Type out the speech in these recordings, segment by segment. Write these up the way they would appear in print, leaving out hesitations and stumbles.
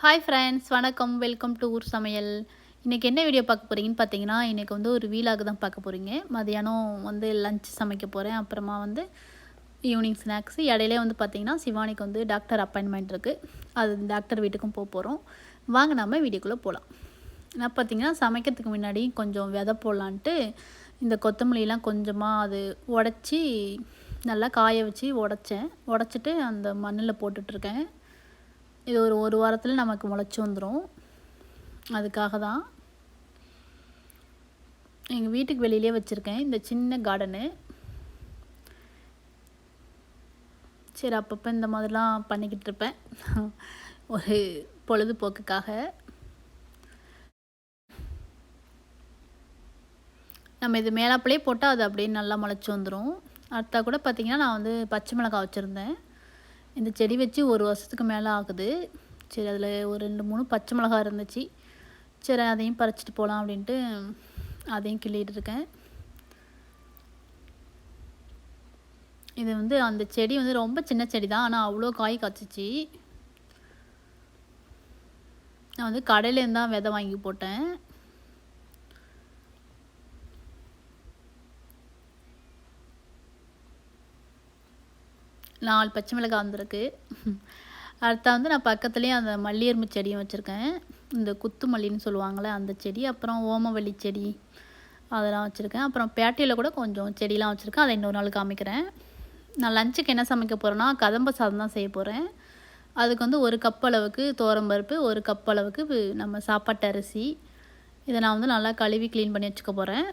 Hi friends, வணக்கம். Welcome to ஊர் சமையல். இன்றைக்கி என்ன வீடியோ பார்க்க போகிறீங்கன்னு பார்த்தீங்கன்னா, இன்றைக்கி வந்து ஒரு வீலாக் தான் பார்க்க போகிறீங்க. மதியானம் வந்து லஞ்ச் சமைக்க போகிறேன். அப்புறமா வந்து ஈவினிங் ஸ்நாக்ஸு. இடையிலே வந்து பார்த்திங்கன்னா சிவானிக்கு வந்து டாக்டர் அப்பாயின்மெண்ட் இருக்குது. அது டாக்டர் வீட்டுக்கும் போகிறோம். வாங்க நம்ம வீடியோக்குள்ளே போகலாம். நான் பார்த்திங்கன்னா சமைக்கிறதுக்கு முன்னாடி கொஞ்சம் விதை போடலான்ட்டு இந்த கொத்தமல்லிலாம் கொஞ்சமாக அது உடச்சி நல்லா காய வச்சு உடச்சிட்டு அந்த மண்ணில் போட்டுட்ருக்கேன். இது ஒரு வாரத்தில் நமக்கு முளைச்சி வந்துடும். அதுக்காக தான் எங்கள் வீட்டுக்கு வெளியிலே வச்சுருக்கேன் இந்த சின்ன கார்டனு. சரி, அப்பப்போ இந்த மாதிரிலாம் பண்ணிக்கிட்டு இருப்பேன் ஒரு பொழுதுபோக்குக்காக. நம்ம இது மேலாப்பிலே போட்டால் அது அப்படியே நல்லா முளைச்சி வந்துடும். அடுத்தா கூட பார்த்திங்கன்னா நான் வந்து பச்சை மிளகாய் வச்சுருந்தேன். இந்த செடி வச்சு ஒரு வருஷத்துக்கு மேலே ஆகுது. சரி, அதில் ஒரு 2-3 பச்சை மிளகாய் இருந்துச்சு. சரி, அதையும் பறிச்சிட்டு போகலாம் அப்படின்ட்டு அதையும் கிள்ளிகிட்டு இருக்கேன். இது வந்து அந்த செடி வந்து ரொம்ப சின்ன செடி தான், ஆனால் அவ்வளோ காய் காய்ச்சிச்சு. நான் வந்து கடையிலேருந்து தான் விதை வாங்கி போட்டேன். நாலு பச்சை மிளகாய் வந்திருக்கு. அடுத்தா வந்து நான் பக்கத்துலேயே அந்த மல்லியரும்பு செடியும் வச்சுருக்கேன். இந்த குத்து மல்லின்னு சொல்லுவாங்களே அந்த செடி, அப்புறம் ஓமவல்லி செடி அதெல்லாம் வச்சுருக்கேன். அப்புறம் பேட்டையில் கூட கொஞ்சம் செடிலாம் வச்சுருக்கேன். அதை இன்னொரு நாள் காமிக்கிறேன். நான் லஞ்சுக்கு என்ன சமைக்க போகிறேன்னா கதம்ப சாதம் தான் செய்ய போகிறேன். அதுக்கு வந்து 1 கப் அளவுக்கு துவரம்பருப்பு, 1 கப் அளவுக்கு நம்ம சாப்பாட்டு அரிசி, இதை நான் வந்து நல்லா கழுவி க்ளீன் பண்ணி வச்சுக்க போகிறேன்.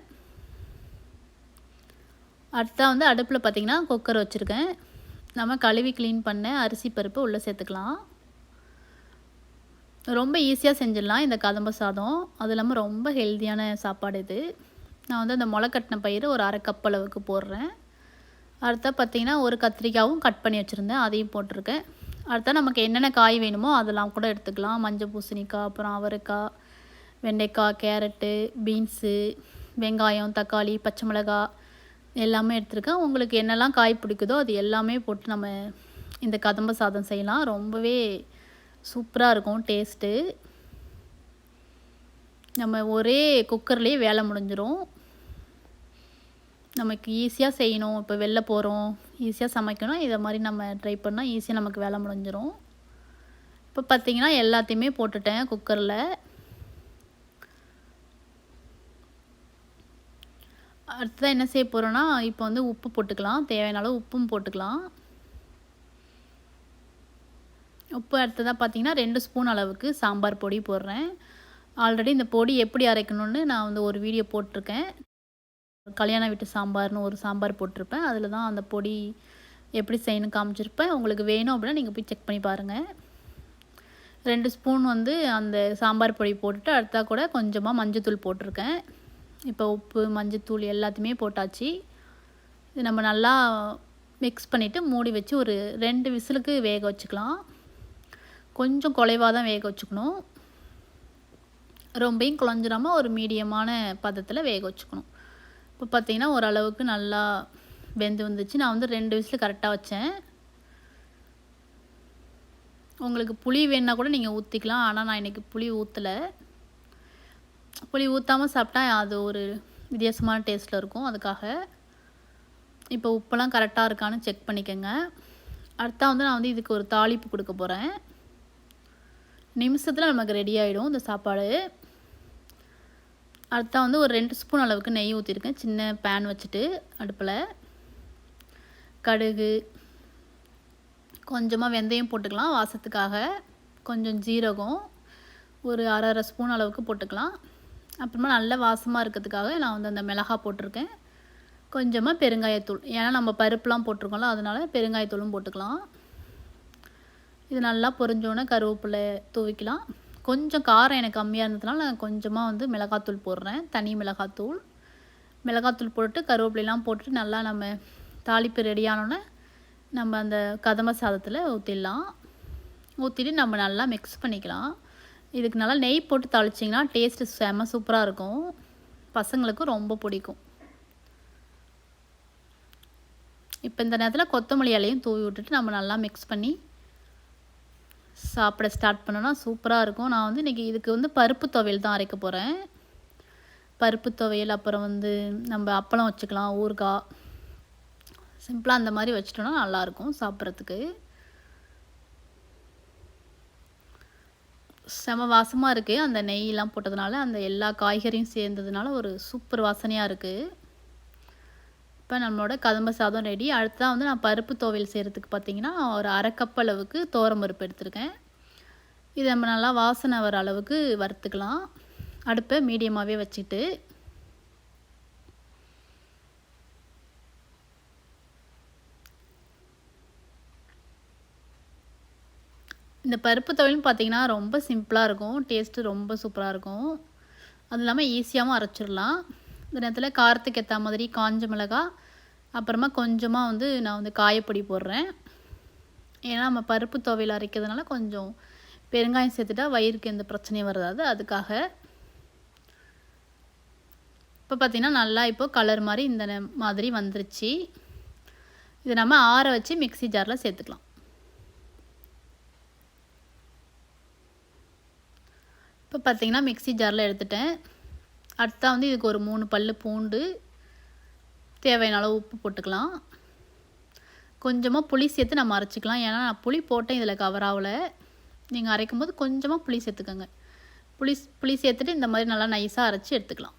அடுத்தா வந்து அடுப்பில் பார்த்திங்கன்னா குக்கர் வச்சுருக்கேன். நம்ம கழுவி க்ளீன் பண்ண அரிசி பருப்பு உள்ளே சேர்த்துக்கலாம். ரொம்ப ஈஸியாக செஞ்சிடலாம் இந்த கதம்ப சாதம். அது இல்லாமல் ரொம்ப ஹெல்த்தியான சாப்பாடு இது. நான் வந்து அந்த முளைக்கட்டின பயிறு ஒரு 1/2 கப் அளவுக்கு போடுறேன். அடுத்தா பார்த்திங்கன்னா ஒரு கத்திரிக்காயும் கட் பண்ணி வச்சுருந்தேன், அதையும் போட்டிருக்கேன். அடுத்தா நமக்கு என்னென்ன காய் வேணுமோ அதெல்லாம் கூட எடுத்துக்கலாம். மஞ்சள் பூசணிக்காய், அப்புறம் அவரைக்காய், வெண்டைக்காய், கேரட்டு, பீன்ஸு, வெங்காயம், தக்காளி, பச்சை மிளகாய் எல்லாமே எடுத்துருக்கேன். உங்களுக்கு என்னெல்லாம் காய் பிடிக்குதோ அது எல்லாமே போட்டு நம்ம இந்த கதம்ப சாதம் செய்யலாம். ரொம்பவே சூப்பராக இருக்கும் டேஸ்ட்டு. நம்ம ஒரே குக்கர்லேயே வேலை முடிஞ்சிடும். நமக்கு ஈஸியாக செய்யணும், இப்போ வெளில போகிறோம், ஈஸியாக சமைக்கணும், இதை மாதிரி நம்ம ட்ரை பண்ணால் ஈஸியாக நமக்கு வேலை முடிஞ்சிடும். இப்போ பார்த்திங்கன்னா எல்லாத்தையுமே போட்டுட்டேன் குக்கரில். அடுத்ததான் என்ன செய்ய போகிறோன்னா, இப்போ வந்து உப்பு போட்டுக்கலாம். தேவையான அளவு உப்பும் போட்டுக்கலாம். உப்பு அடுத்ததாக பார்த்திங்கன்னா 2 ஸ்பூன் அளவுக்கு சாம்பார் பொடி போடுறேன். ஆல்ரெடி இந்த பொடி எப்படி அரைக்கணும்னு நான் வந்து ஒரு வீடியோ போட்டிருக்கேன். கல்யாண வீட்டு சாம்பார்னு ஒரு சாம்பார் போட்டிருப்பேன். அதில் தான் அந்த பொடி எப்படி செய்யணும் காமிச்சிருப்பேன். உங்களுக்கு வேணும் அப்படின்னா நீங்கள் போய் செக் பண்ணி பாருங்கள். 2 ஸ்பூன் வந்து அந்த சாம்பார் பொடி போட்டுட்டு அடுத்தா கூட கொஞ்சமாக மஞ்சத்தூள் போட்டிருக்கேன். இப்போ உப்பு, மஞ்சத்தூள் எல்லாத்தையுமே போட்டாச்சு. இது நம்ம நல்லா மிக்ஸ் பண்ணிவிட்டு மூடி வச்சு ஒரு 2 விசிலுக்கு வேக வச்சுக்கலாம். கொஞ்சம் குலைவாக தான் வேக வச்சுக்கணும். ரொம்பையும் குழஞ்சிடாமல் ஒரு மீடியமான பதத்தில் வேக வச்சுக்கணும். இப்போ பார்த்திங்கன்னா ஓரளவுக்கு நல்லா வெந்து வந்துச்சு. நான் வந்து 2 விசில் கரெக்டாக வச்சேன். உங்களுக்கு புளி வேணுன்னா கூட நீங்கள் ஊற்றிக்கலாம். ஆனால் நான் இன்றைக்கி புளி ஊற்றலை. புளி ஊற்றாமல் சாப்பிட்டா அது ஒரு வித்தியாசமான டேஸ்ட்டில் இருக்கும். அதுக்காக இப்போ உப்பெல்லாம் கரெக்டாக இருக்கான்னு செக் பண்ணிக்கோங்க. அடுத்தா வந்து நான் வந்து இதுக்கு ஒரு தாளிப்பு கொடுக்க போகிறேன். நிமிஷத்தில் நமக்கு ரெடி ஆகிடும் இந்த சாப்பாடு. அடுத்தா வந்து ஒரு 2 ஸ்பூன் அளவுக்கு நெய் ஊற்றிருக்கேன். சின்ன பேன் வச்சுட்டு அடுப்பில் கடுகு, கொஞ்சமாக வெந்தயம் போட்டுக்கலாம் வாசத்துக்காக, கொஞ்சம் ஜீரகம் ஒரு 1/2 ஸ்பூன் அளவுக்கு போட்டுக்கலாம். அப்புறமா நல்ல வாசமாக இருக்கிறதுக்காக நான் வந்து அந்த மிளகாய் போட்டிருக்கேன். கொஞ்சமாக பெருங்காயத்தூள், ஏன்னா நம்ம பருப்புலாம் போட்டிருக்கோம்ல, அதனால் பெருங்காயத்தூளும் போட்டுக்கலாம். இது நல்லா பொரிஞ்சோன்னே கருவேப்பிலை தூவிக்கலாம். கொஞ்சம் காரம் எனக்கு கம்மியாக இருந்ததுனால நான் கொஞ்சமாக வந்து மிளகாத்தூள் போடுறேன், தனி மிளகாத்தூள். மிளகாத்தூள் போட்டு கருவேப்பிலைலாம் போட்டுட்டு நல்லா நம்ம தாளிப்பு ரெடியானோன்னே நம்ம அந்த கதம்ப சாதத்தில் ஊற்றிடலாம். ஊற்றிட்டு நம்ம நல்லா மிக்ஸ் பண்ணிக்கலாம். இதுக்கு நல்லா நெய் போட்டு தாளிச்சிங்கன்னா டேஸ்ட்டு செம சூப்பராக இருக்கும். பசங்களுக்கும் ரொம்ப பிடிக்கும். இப்போ இந்த நேரத்தில் கொத்தமல்லி இலையும் தூவி விட்டுட்டு நம்ம நல்லா மிக்ஸ் பண்ணி சாப்பிட ஸ்டார்ட் பண்ணோன்னா சூப்பராக இருக்கும். நான் வந்து இன்றைக்கி இதுக்கு வந்து பருப்பு துவையல் தான் அரைக்க போகிறேன். பருப்பு துவையல், அப்புறம் வந்து நம்ம அப்பளம் வச்சுக்கலாம், ஊறுகாய், சிம்பிளாக அந்த மாதிரி வச்சிட்டோன்னா நல்லாயிருக்கும் சாப்பிட்றதுக்கு. செம வாசமாக இருக்குது. அந்த நெய்யெலாம் போட்டதுனால, அந்த எல்லா காய்கறியும் சேர்ந்ததுனால ஒரு சூப்பர் வாசனையாக இருக்குது. இப்போ நம்மளோட கதம்ப சாதம் ரெடி. அடுத்ததான் வந்து நான் பருப்பு துவையல் செய்கிறதுக்கு பார்த்திங்கன்னா, ஒரு 1/2 கப் அளவுக்கு பருப்பு எடுத்திருக்கேன். இதை நம்ம நல்லா வாசனை வர அளவுக்கு வறுத்துக்கலாம். அடுப்பை மீடியமாகவே வச்சுட்டு, இந்த பருப்பு துவையல்னு பார்த்திங்கன்னா ரொம்ப சிம்பிளாக இருக்கும். டேஸ்ட்டு ரொம்ப சூப்பராக இருக்கும். அது இல்லாமல் ஈஸியாகவும் அரைச்சிடலாம். இந்த நேரத்தில் காரத்துக்கு ஏற்ற மாதிரி காஞ்ச மிளகாய், அப்புறமா கொஞ்சமாக வந்து நான் வந்து காயப்பொடி போடுறேன். ஏன்னா நம்ம பருப்பு துவையல் அரைக்கிறதுனால கொஞ்சம் பெருங்காயம் சேர்த்துட்டா வயிறுக்கு எந்த பிரச்சனையும் வராது, அதுக்காக. இப்போ பார்த்திங்கன்னா நல்லா இப்போது கலர் மாதிரி இந்த மாதிரி வந்துருச்சு. இதை நம்ம ஆற வச்சு மிக்ஸி ஜாரில் சேர்த்துக்கலாம். இப்போ பார்த்திங்கன்னா மிக்ஸி ஜாரில் எடுத்துட்டேன். அடுத்தா வந்து இதுக்கு ஒரு 3 பல் பூண்டு, தேவையான அளவு உப்பு போட்டுக்கலாம். கொஞ்சமாக புளி சேர்த்து நம்ம அரைச்சிக்கலாம். ஏன்னா நான் புளி போட்டேன், இதில் கவர் ஆகல. நீங்கள் அரைக்கும் போது கொஞ்சமாக புளி சேர்த்துக்கோங்க. புளி சேர்த்துட்டு இந்த மாதிரி நல்லா நைஸாக அரைச்சி எடுத்துக்கலாம்.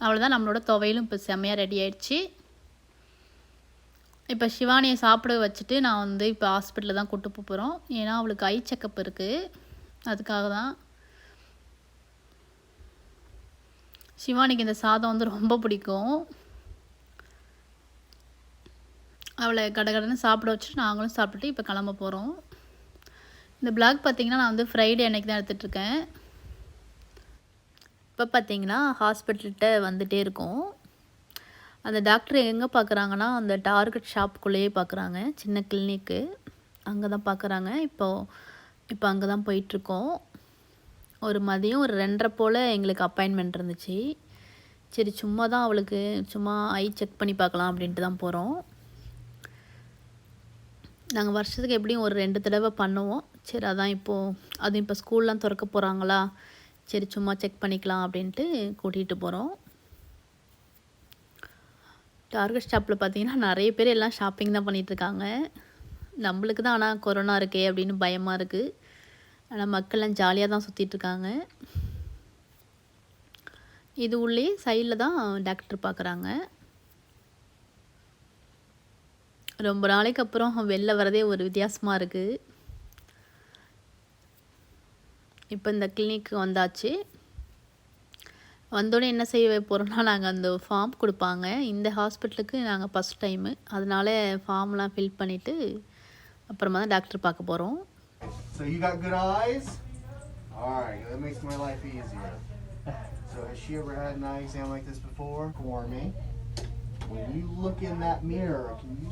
அவ்வளோதான், நம்மளோட துவையலும் இப்போ செம்மையாக ரெடி ஆயிடுச்சு. இப்போ சிவானியை சாப்பிட வச்சுட்டு நான் வந்து இப்போ ஹாஸ்பிட்டலில் தான் கூட்டு போகிறோம். ஏன்னா அவளுக்கு ஐ செக்கப் இருக்குது, அதுக்காக தான். சிவானிக்கு இந்த சாதம் வந்து ரொம்ப பிடிக்கும். அவளை கடகடன்னு சாப்பிட வச்சுட்டு நாங்களும் சாப்பிட்டுட்டு இப்போ கிளம்ப போகிறோம். இந்த பிளாக் பார்த்திங்கன்னா நான் வந்து ஃப்ரைடே அன்றைக்கி தான் எடுத்துகிட்ருக்கேன். இப்போ பார்த்திங்கன்னா ஹாஸ்பிட்டல்கிட்ட வந்துகிட்டே இருக்கோம். அந்த டாக்டர் எங்கே பார்க்குறாங்கன்னா அந்த டார்கெட் ஷாப்புக்குள்ளேயே பார்க்குறாங்க, சின்ன கிளினிக்கு அங்கே தான் பார்க்குறாங்க. இப்போ அங்கே தான் போயிட்டுருக்கோம். ஒரு மதியம் ஒரு 2:30 போல் எங்களுக்கு அப்பாயின்மெண்ட் இருந்துச்சு. சரி சும்மா தான் அவளுக்கு சும்மா ஐ செக் பண்ணி பார்க்கலாம் அப்படின்ட்டு தான் போகிறோம். நாங்கள் வருஷத்துக்கு எப்படியும் ஒரு 2 தடவை பண்ணுவோம். சரி அதான் இப்போது அதுவும் இப்போ ஸ்கூல்லாம் திறக்க போகிறாங்களா, சரி சும்மா செக் பண்ணிக்கலாம் அப்படின்ட்டு கூட்டிகிட்டு போகிறோம். டார்கெட் ஷாப்பில் பார்த்திங்கன்னா நிறைய பேர் எல்லாம் ஷாப்பிங் தான் பண்ணிகிட்ருக்காங்க. நம்மளுக்கு தான் ஆனால் கொரோனா இருக்கே அப்படின்னு பயமாக இருக்குது. ஆனால் மக்கள்லாம் ஜாலியாக தான் சுற்றிட்டுருக்காங்க. இது உள்ளே சைடில் தான் டாக்டர் பார்க்குறாங்க. ரொம்ப நாளைக்கு அப்புறம் வெளில வரதே ஒரு வித்தியாசமாக இருக்குது. இப்போ இந்த கிளினிக்கு வந்தாச்சு. வந்தோடனே என்ன செய்ய போகிறோம்னா, நாங்கள் அந்த ஃபார்ம் கொடுப்பாங்க. இந்த ஹாஸ்பிட்டலுக்கு நாங்கள் ஃபஸ்ட் டைமு, அதனால ஃபார்ம்லாம் ஃபில் பண்ணிவிட்டு அப்புறமா தான் டாக்டர் பார்க்க போகிறோம். So you got good eyes? Alright, that makes my life easier. So has she ever had an eye exam like this before? For me. When you look in that mirror, can you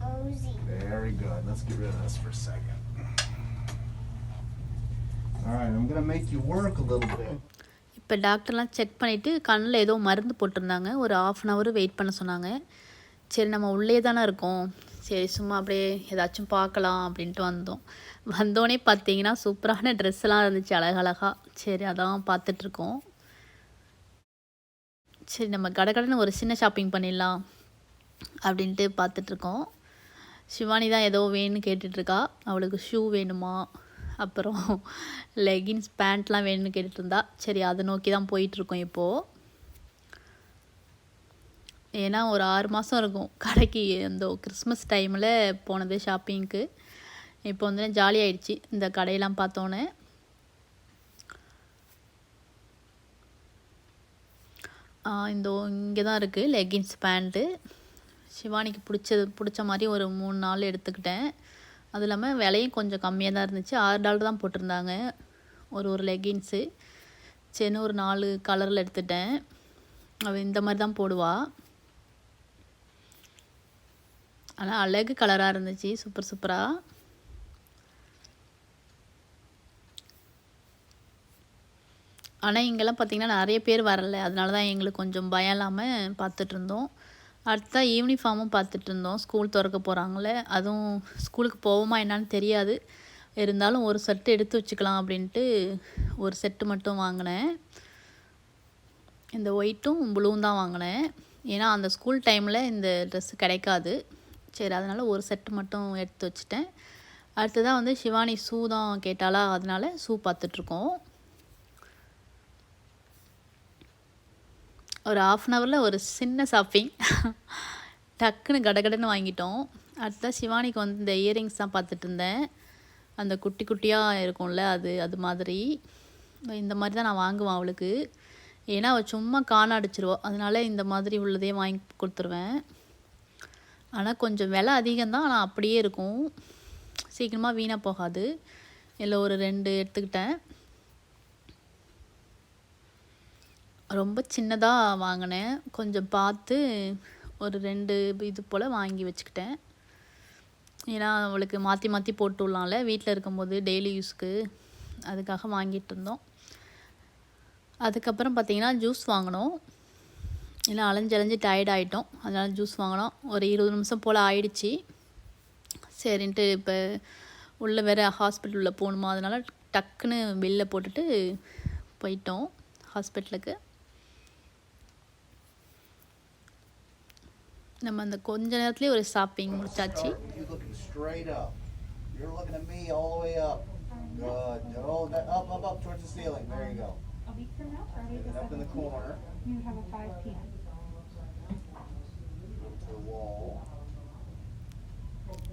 Peorfos. Very good. Let's get rid of this for a second. Alright, I'm going to make you work a little bit. இப்போ டாக்டர்லாம் check பண்ணிவிட்டு கண்ணில் ஏதோ மருந்து போட்டிருந்தாங்க. ஒரு 1/2 hour wait பண்ண சொன்னாங்க. சரி நம்ம உள்ளே தானே இருக்கோம், சரி சும்மா அப்படியே ஏதாச்சும் பார்க்கலாம் அப்படின்ட்டு வந்தோடனே பார்த்தீங்கன்னா சூப்பரான ட்ரெஸ்ஸெல்லாம் இருந்துச்சு, அழகழகா. சரி அதான் பார்த்துட்ருக்கோம். சரி நம்ம கடகடன்னு ஒரு சின்ன ஷாப்பிங் பண்ணிடலாம் அப்படின்ட்டு பார்த்துட்ருக்கோம். சிவானி தான் ஏதோ வேணும்னு கேட்டுட்ருக்கா. அவளுக்கு ஷூ வேணுமா, அப்புறம் லெகின்ஸ் பேண்ட்லாம் வேணும்னு கேட்டுட்டு இருந்தா. சரி அதை நோக்கி தான் போயிட்டுருக்கோம் இப்போது. ஏன்னா ஒரு 6 மாதம் இருக்கும் கடைக்கு. அந்த கிறிஸ்மஸ் டைமில் போனது ஷாப்பிங்க்கு. இப்போ வந்து ஜாலியாகிடுச்சு இந்த கடையெல்லாம் பார்த்தோன்னே. இங்கே தான் இருக்குது லெகின்ஸ் பேண்ட்டு. சிவானிக்கு பிடிச்ச மாதிரி ஒரு 3-4 எடுத்துக்கிட்டேன். அது இல்லாமல் விலையும் கொஞ்சம் கம்மியாக தான் இருந்துச்சு. $6 தான் போட்டிருந்தாங்க ஒரு லெகின்ஸு. சரின்னு ஒரு 4 கலரில் எடுத்துட்டேன். அவள் இந்த மாதிரி தான் போடுவாள். ஆனால் அழகு கலராக இருந்துச்சு, சூப்பராக. ஆனால் இங்கெல்லாம் பார்த்திங்கன்னா நிறைய பேர் வரல, அதனால தான் எங்களுக்கு கொஞ்சம் பயம் இல்லாமல் பார்த்துட்ருந்தோம். அடுத்தா யூனிஃபார்மும் பார்த்துட்டு இருந்தோம். ஸ்கூல் திறக்க போகிறாங்களே, அதுவும் ஸ்கூலுக்கு போவோமா என்னான்னு தெரியாது. இருந்தாலும் ஒரு செட்டு எடுத்து வச்சுக்கலாம் அப்படின்ட்டு ஒரு செட்டு மட்டும் வாங்கினேன். இந்த ஒயிட்டும் ப்ளூவும் தான் வாங்கினேன். ஏன்னா அந்த ஸ்கூல் டைமில் இந்த ட்ரெஸ்ஸு கிடைக்காது. சரி, அதனால் ஒரு செட்டு மட்டும் எடுத்து வச்சுட்டேன். அடுத்ததாக வந்து ஷிவானி ஷூ தான் கேட்டாலா, அதனால் ஷூ பார்த்துட்ருக்கோம். ஒரு 1/2 அன் ஹவரில் ஒரு சின்ன ஷாப்பிங் டக்குன்னு கடகடன்னு வாங்கிட்டோம். அடுத்ததாக ஷிவானிக்கு வந்து இந்த இயரிங்ஸ் தான் பார்த்துட்டு இருந்தேன். அந்த குட்டி குட்டியாக இருக்கும்ல, அது மாதிரி இந்த மாதிரி தான் நான் வாங்குவேன் அவளுக்கு. ஏன்னா அவள் சும்மா காண அடிச்சிருவா, அதனால இந்த மாதிரி உள்ளதே வாங்கி கொடுத்துருவேன். ஆனால் கொஞ்சம் விலை அதிகம்தான், ஆனால் அப்படியே இருக்கும், சீக்கிரமாக வீணாக போகாது. இல்லை ஒரு 2 எடுத்துக்கிட்டேன். ரொம்ப சின்னதாக வாங்கினேன், கொஞ்சம் பார்த்து ஒரு 2 இது போல் வாங்கி வச்சுக்கிட்டேன். ஏன்னா அவளுக்கு மாற்றி மாற்றி போட்டு விடலாம்ல வீட்டில் இருக்கும்போது, டெய்லி யூஸ்க்கு, அதுக்காக வாங்கிட்டு இருந்தோம். அதுக்கப்புறம் பார்த்திங்கன்னா ஜூஸ் வாங்கினோம். இல்லை அலைஞ்சு டயர்ட் ஆகிட்டோம், அதனால் ஜூஸ் வாங்கினோம். ஒரு 20 நிமிஷம் போல் ஆயிடுச்சு. சரின்ட்டு இப்போ உள்ளே வேறு ஹாஸ்பிட்டலில் போகணுமா, அதனால் டக்குன்னு பில்லை போட்டுட்டு போயிட்டோம் ஹாஸ்பிட்டலுக்கு. நம்ம அந்த கொஞ்ச நேரத்துலேயே ஒரு ஷாப்பிங் முடிச்சாச்சு. You're looking at me all the way up. Good. Oh, up towards the ceiling. There you go. A week from now, Friday the Up in the 17th, corner. you have a 5 p.m. To the wall.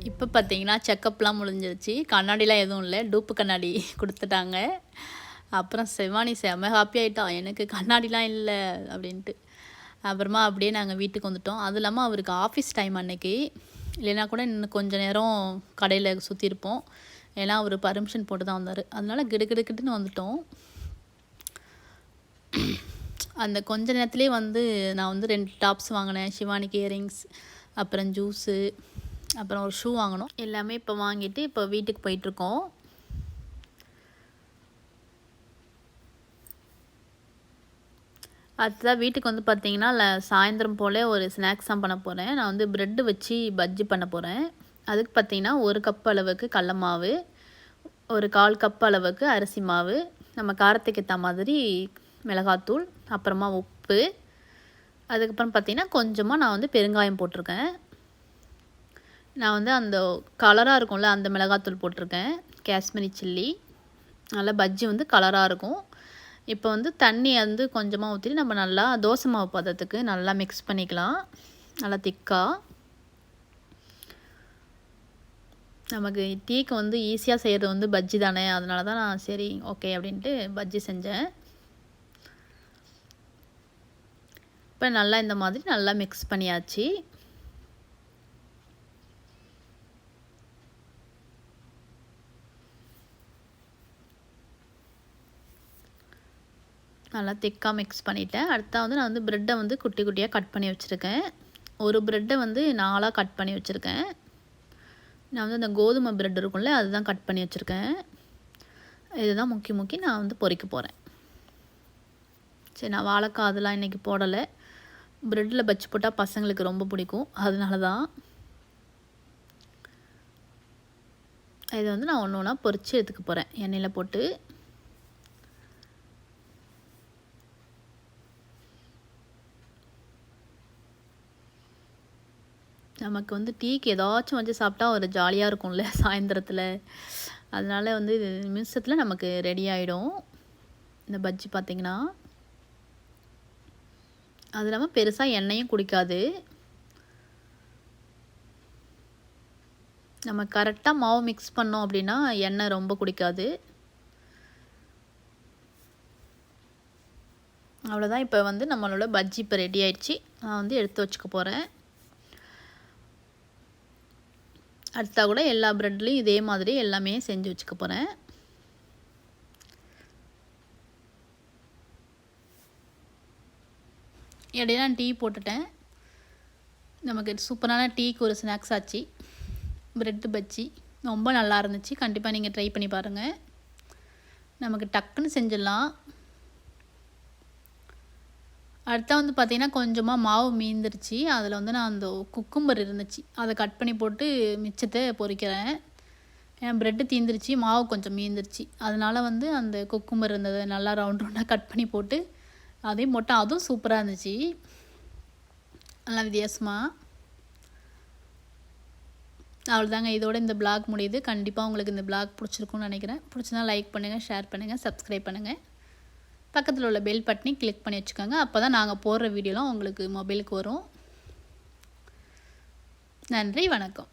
இப்போ பார்த்தீங்கன்னா செக்கப்லாம் முடிஞ்சிருச்சு. கண்ணாடிலாம் எதுவும் இல்லை, டூப்பு கண்ணாடி கொடுத்துட்டாங்க. அப்புறம் ஷிவானி செம்ம happy ஆகிட்டா, எனக்கு கண்ணாடிலாம் இல்லை அப்படின்ட்டு. அப்புறமா அப்படியே நாங்கள் வீட்டுக்கு வந்துட்டோம். அதுவும் இல்லாமல் அவருக்கு ஆஃபீஸ் டைம் அன்னைக்கு, இல்லைன்னா கூட இன்னும் கொஞ்சம் நேரம் கடையில் சுற்றிருப்போம். ஏன்னா அவர் பர்மிஷன் போட்டு தான் வந்தார், அதனால் கிடுக்கிடுக்கிட்டுன்னு வந்துட்டோம். அந்த கொஞ்ச நேரத்துலேயே வந்து நான் வந்து 2 டாப்ஸ் வாங்கினேன், ஷிவானிக்கு இயரிங்ஸ், அப்புறம் ஜூஸு, அப்புறம் ஒரு ஷூ வாங்கினோம். எல்லாமே இப்போ வாங்கிட்டு இப்போ வீட்டுக்கு போயிட்டுருக்கோம். அடுத்ததாக வீட்டுக்கு வந்து பார்த்திங்கன்னா சாயந்தரம் போல் ஒரு ஸ்நாக்ஸ் தான் பண்ண போகிறேன். நான் வந்து ப்ரெட்டு வச்சு பஜ்ஜி பண்ண போகிறேன். அதுக்கு பார்த்திங்கன்னா 1 கப் அளவுக்கு கடல மாவு, ஒரு 1/4 கப் அளவுக்கு அரிசி மாவு, நம்ம காரத்துக்கு ஏற்ற மாதிரி மிளகாத்தூள், அப்புறமா உப்பு, அதுக்கப்புறம் பார்த்திங்கன்னா கொஞ்சமாக நான் வந்து பெருங்காயம் போட்டிருக்கேன். நான் வந்து அந்த கலராக இருக்கும்ல அந்த மிளகாத்தூள் போட்டிருக்கேன், காஷ்மீரி சில்லி. நல்லா பஜ்ஜி வந்து கலராக இருக்கும். இப்போ வந்து தண்ணி வந்து கொஞ்சமாக ஊற்றி நம்ம நல்லா தோசை மாவு பதத்துக்கு நல்லா மிக்ஸ் பண்ணிக்கலாம், நல்லா திக்காக. நமக்கு டீக்கு வந்து ஈஸியாக செய்கிறது வந்து பஜ்ஜி தானே, அதனால தான் நான் சரி ஓகே அப்படின்ட்டு பஜ்ஜி செஞ்சேன். இப்போ நல்லா இந்த மாதிரி நல்லா மிக்ஸ் பண்ணியாச்சு. நல்லா திக்காக மிக்ஸ் பண்ணிவிட்டேன். அடுத்தா வந்து நான் வந்து ப்ரெட்டை வந்து குட்டி குட்டியாக கட் பண்ணி வச்சுருக்கேன். ஒரு ப்ரெட்டை வந்து 4ஆக கட் பண்ணி வச்சுருக்கேன். நான் வந்து அந்த கோதுமை ப்ரெட் இருக்கும்ல, அதுதான் கட் பண்ணி வச்சுருக்கேன். இதுதான் முக்கி நான் வந்து பொரிக்க போகிறேன். சரி, நான் வாழைக்காய் அதெல்லாம் இன்றைக்கி போடலை, ப்ரெட்டில் பஜ்ஜி போட்டால் பசங்களுக்கு ரொம்ப பிடிக்கும், அதனால தான். இதை வந்து நான் ஒன்று ஒன்றா பொரித்து எடுத்துக்க போகிறேன் எண்ணெயில் போட்டு. நமக்கு வந்து டீக்கு ஏதாச்சும் வச்சு சாப்பிட்டா ஒரு ஜாலியாக இருக்கும்ல சாயந்தரத்தில், அதனால் வந்து நிமிஷத்தில் நமக்கு ரெடி ஆகிடும் இந்த பஜ்ஜி பார்த்திங்கன்னா. அது இல்லாமல் பெருசாக எண்ணெயும் குடிக்காது. நம்ம கரெக்டாக மாவு மிக்ஸ் பண்ணோம் அப்படின்னா எண்ணெய் ரொம்ப குடிக்காது. அவ்வளோதான். இப்போ வந்து நம்மளோட பஜ்ஜி இப்போ ரெடி ஆயிடுச்சு. நான் வந்து எடுத்து வச்சுக்க போகிறேன். அடுத்தா கூட எல்லா ப்ரெட்லேயும் இதே மாதிரி எல்லாமே செஞ்சு வச்சுக்க போகிறேன். இடையில நான் டீ போட்டுட்டேன். நமக்கு சூப்பரான டீக்கு ஒரு ஸ்நாக்ஸ் ஆச்சு ப்ரெட்டு பஜ்ஜி. ரொம்ப நல்லா இருந்துச்சு, கண்டிப்பாக நீங்கள் ட்ரை பண்ணி பாருங்கள். நமக்கு டக்குன்னு செஞ்சிடலாம். அடுத்தா வந்து பார்த்திங்கன்னா கொஞ்சமாக மாவு மீந்துருச்சு. அதில் வந்து நான் அந்த குக்கும்பர் இருந்துச்சு, அதை கட் பண்ணி போட்டு மிச்சத்தை பொரிக்கிறேன். ஏன் ப்ரெட்டு தீந்துருச்சு, மாவு கொஞ்சம் மீந்துருச்சு. அதனால வந்து அந்த குக்கும்பர் இருந்ததை நல்லா ரவுண்ட் ரவுண்டாக கட் பண்ணி போட்டு அதையும் போட்டேன். அதுவும் சூப்பராக இருந்துச்சு, நல்லா வித்தியாசமாக. அவ்வளோதாங்க, இதோட இந்த பிளாக் முடியுது. கண்டிப்பாக உங்களுக்கு இந்த பிளாக் பிடிச்சிருக்குன்னு நினைக்கிறேன். பிடிச்சிருந்தா லைக் பண்ணுங்கள், ஷேர் பண்ணுங்கள், சப்ஸ்கிரைப் பண்ணுங்கள். பக்கத்தில் உள்ள பெல் பட்டனை கிளிக் பண்ணி வச்சுக்கோங்க. அப்போ தான் நாங்கள் போடுற வீடியோலாம் உங்களுக்கு மொபைலுக்கு வரும். நன்றி, வணக்கம்.